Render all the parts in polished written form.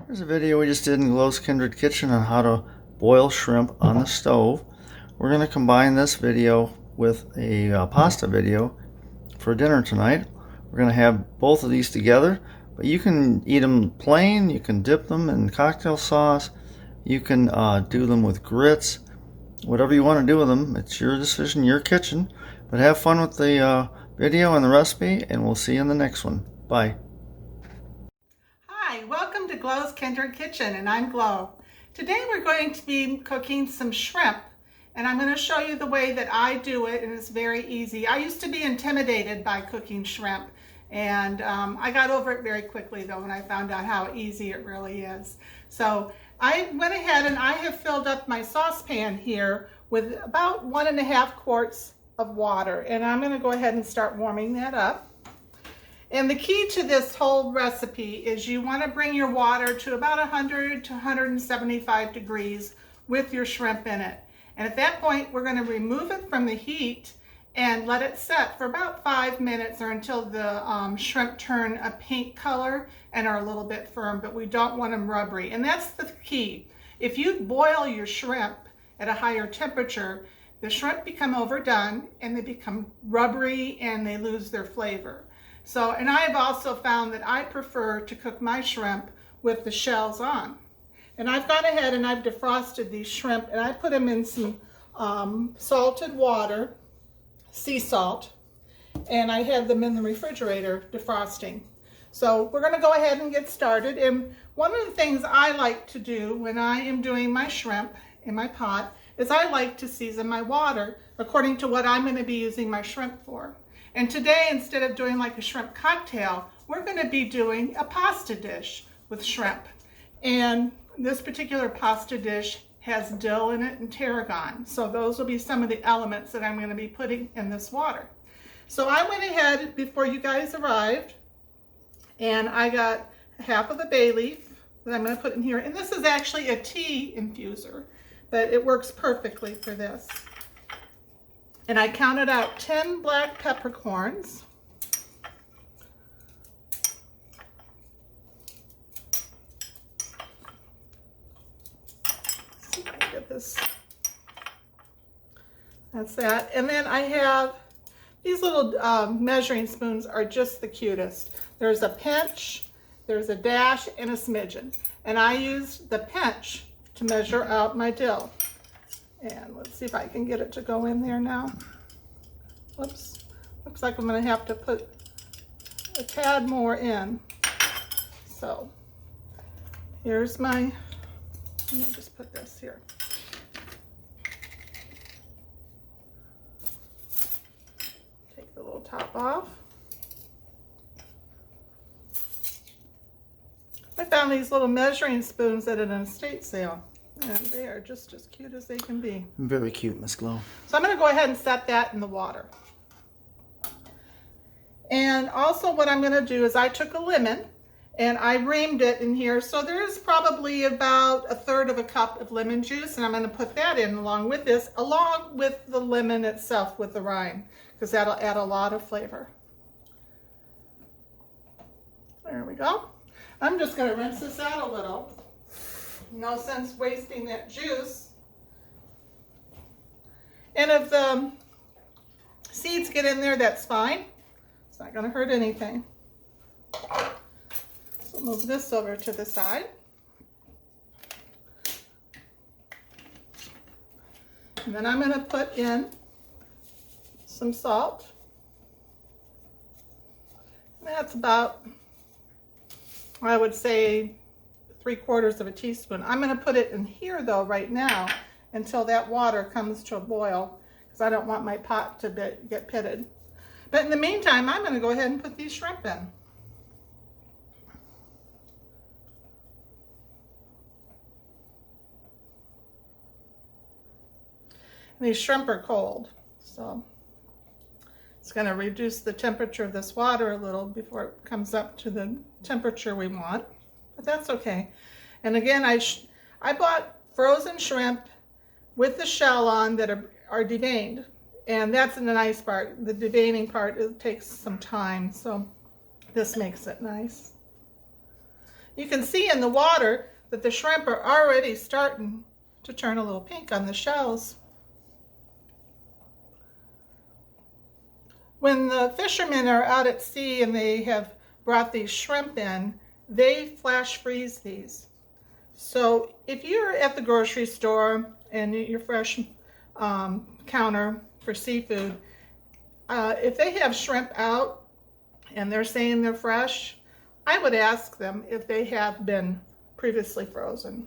Here's a video we just did in Glow's Kindred Kitchen on how to boil shrimp on the stove. We're going to combine this video with a pasta video for dinner tonight. We're going to have both of these together, but you can eat them plain, you can dip them in cocktail sauce, you can do them with grits, whatever you want to do with them. It's your decision, your kitchen. But have fun with the video and the recipe, and we'll see you in the next one. Bye. Hi, welcome to Glow's Kindred Kitchen, and I'm Glow. Today we're going to be cooking some shrimp, and I'm going to show you the way that I do it, and it's very easy. I used to be intimidated by cooking shrimp, and I got over it very quickly though when I found out how easy it really is. So I went ahead and I have filled up my saucepan here with about 1.5 quarts of water, and I'm going to go ahead and start warming that up. And the key to this whole recipe is you want to bring your water to about 100 to 175 degrees with your shrimp in it. And at that point, we're going to remove it from the heat and let it set for about 5 minutes or until the shrimp turn a pink color and are a little bit firm, but we don't want them rubbery. And that's the key. If you boil your shrimp at a higher temperature, the shrimp become overdone and they become rubbery and they lose their flavor. So, and I've also found that I prefer to cook my shrimp with the shells on. And I've gone ahead and I've defrosted these shrimp, and I put them in some salted water, sea salt, and I had them in the refrigerator defrosting. So we're going to go ahead and get started. And one of the things I like to do when I am doing my shrimp in my pot is I like to season my water according to what I'm going to be using my shrimp for. And today, instead of doing like a shrimp cocktail, we're going to be doing a pasta dish with shrimp. And this particular pasta dish has dill in it and tarragon. So those will be some of the elements that I'm going to be putting in this water. So I went ahead before you guys arrived, and I got half of the bay leaf that I'm going to put in here. And this is actually a tea infuser, but it works perfectly for this. And I counted out 10 black peppercorns. Let's see if I can get this. That's that. And then I have these little measuring spoons are just the cutest. There's a pinch, there's a dash, and a smidgen. And I used the pinch to measure out my dill. And let's see if I can get it to go in there now. Whoops. Looks like I'm going to have to put a tad more in. So here's my, let me just put this here. Take the little top off. I found these little measuring spoons at an estate sale. And they are just as cute as they can be. Very cute, Miss Glow. So I'm going to go ahead and set that in the water. And also what I'm going to do is I took a lemon and I reamed it in here. So there's probably about 1/3 cup of lemon juice, and I'm going to put that in along with this, along with the lemon itself with the rind, because that'll add a lot of flavor. There we go. I'm just going to rinse this out a little. No sense wasting that juice. And if the seeds get in there, that's fine. It's not going to hurt anything. So move this over to the side. And then I'm going to put in some salt. That's about, I would say, 3/4 teaspoon. I'm going to put it in here though right now until that water comes to a boil, because I don't want my pot to get pitted. But in the meantime, I'm going to go ahead and put these shrimp in. And these shrimp are cold, so it's going to reduce the temperature of this water a little before it comes up to the temperature we want. But that's okay. And again, I bought frozen shrimp with the shell on that are deveined. And that's the nice part. The deveining part, it takes some time. So this makes it nice. You can see in the water that the shrimp are already starting to turn a little pink on the shells. When the fishermen are out at sea and they have brought these shrimp in, they flash freeze these. So if you're at the grocery store and your fresh counter for seafood, if they have shrimp out and they're saying they're fresh, I would ask them if they have been previously frozen.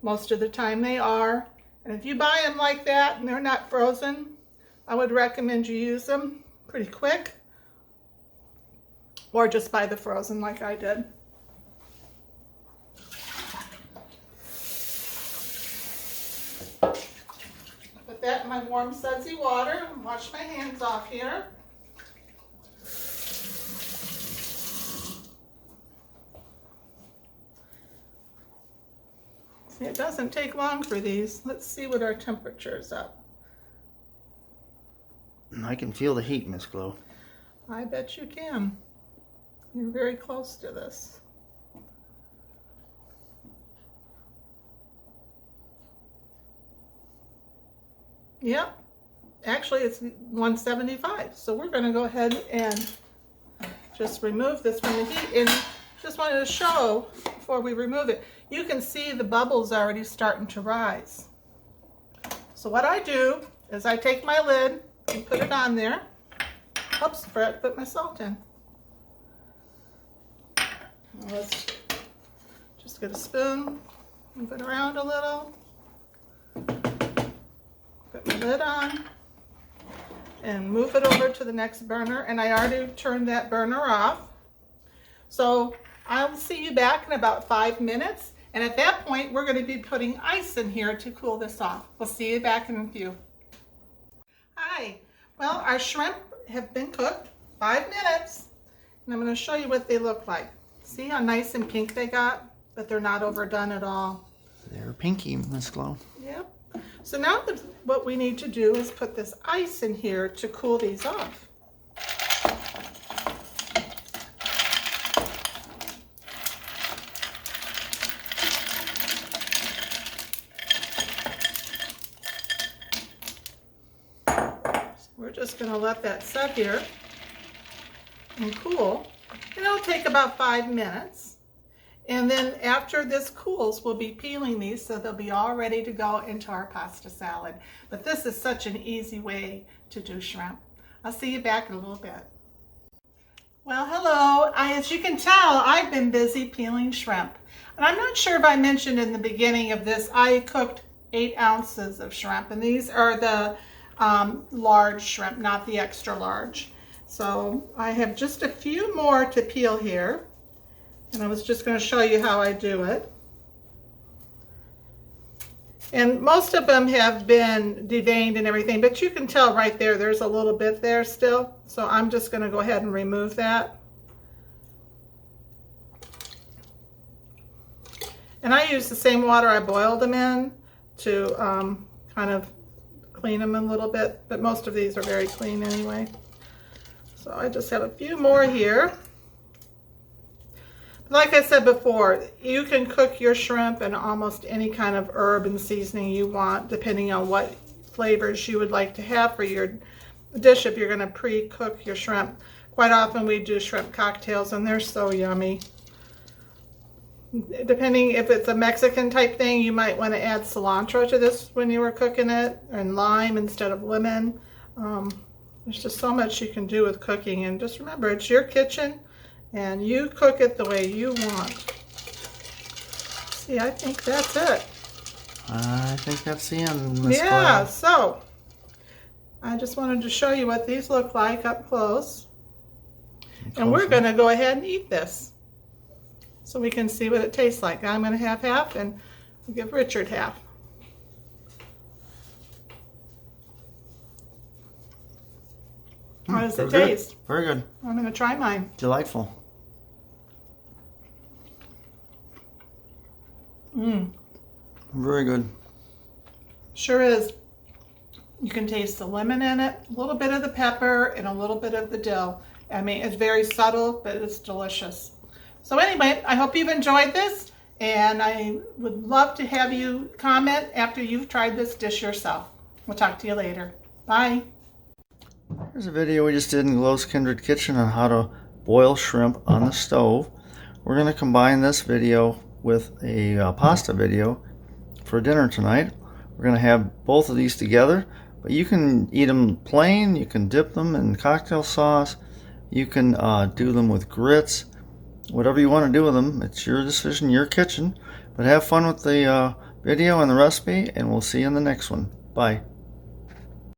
Most of the time they are. And if you buy them like that and they're not frozen, I would recommend you use them pretty quick, or just buy the frozen like I did. Put that in my warm sudsy water and wash my hands off here. See, it doesn't take long for these. Let's see what our temperature is up. I can feel the heat, Miss Glow. I bet you can. You're very close to this. Yep, actually it's 175. So we're going to go ahead and just remove this from the heat. And just wanted to show before we remove it, you can see the bubbles already starting to rise. So what I do is I take my lid and put it on there. Oops, forgot to put my salt in. Let's just get a spoon, move it around a little, put my lid on, and move it over to the next burner. And I already turned that burner off. So I'll see you back in about 5 minutes. And at that point, we're going to be putting ice in here to cool this off. We'll see you back in a few. Hi. Well, our shrimp have been cooked 5 minutes, and I'm going to show you what they look like. See how nice and pink they got, but they're not overdone at all. They're pinky, Miss Glow. Yep. So now what we need to do is put this ice in here to cool these off. We're just going to let that set here and cool. And it'll take about 5 minutes. And then after this cools, we'll be peeling these so they'll be all ready to go into our pasta salad. But this is such an easy way to do shrimp. I'll see you back in a little bit. Well, hello. As you can tell, I've been busy peeling shrimp. And I'm not sure if I mentioned in the beginning of this, I cooked 8 ounces of shrimp. And these are the large shrimp, not the extra large. So I have just a few more to peel here, and I was just going to show you how I do it. And most of them have been deveined and everything, but you can tell right there, there's a little bit there still. So I'm just going to go ahead and remove that. And I use the same water I boiled them in to kind of clean them a little bit, but most of these are very clean anyway. So I just have a few more here. Like I said before, you can cook your shrimp in almost any kind of herb and seasoning you want, depending on what flavors you would like to have for your dish if you're going to pre-cook your shrimp. Quite often we do shrimp cocktails and they're so yummy. Depending if it's a Mexican type thing, you might want to add cilantro to this when you were cooking it, and lime instead of lemon. There's just so much you can do with cooking, and just remember, it's your kitchen and you cook it the way you want. See, I think that's it. I think that's the end, Miss Yeah, Glow. so I just wanted to show you what these look like up close. And we're going to go ahead and eat this so we can see what it tastes like. I'm going to have half and give Richard half. How does it taste? Good. Very good. I'm going to try mine. Delightful. Very good. Sure is. You can taste the lemon in it, a little bit of the pepper, and a little bit of the dill. I mean, it's very subtle, but it's delicious. So anyway, I hope you've enjoyed this, and I would love to have you comment after you've tried this dish yourself. We'll talk to you later. Bye. Here's a video we just did in Glow's Kindred Kitchen on how to boil shrimp on the stove. We're going to combine this video with a pasta video for dinner tonight. We're going to have both of these together, but you can eat them plain, you can dip them in cocktail sauce, you can do them with grits, whatever you want to do with them. It's your decision, your kitchen. But have fun with the video and the recipe, and we'll see you in the next one. Bye.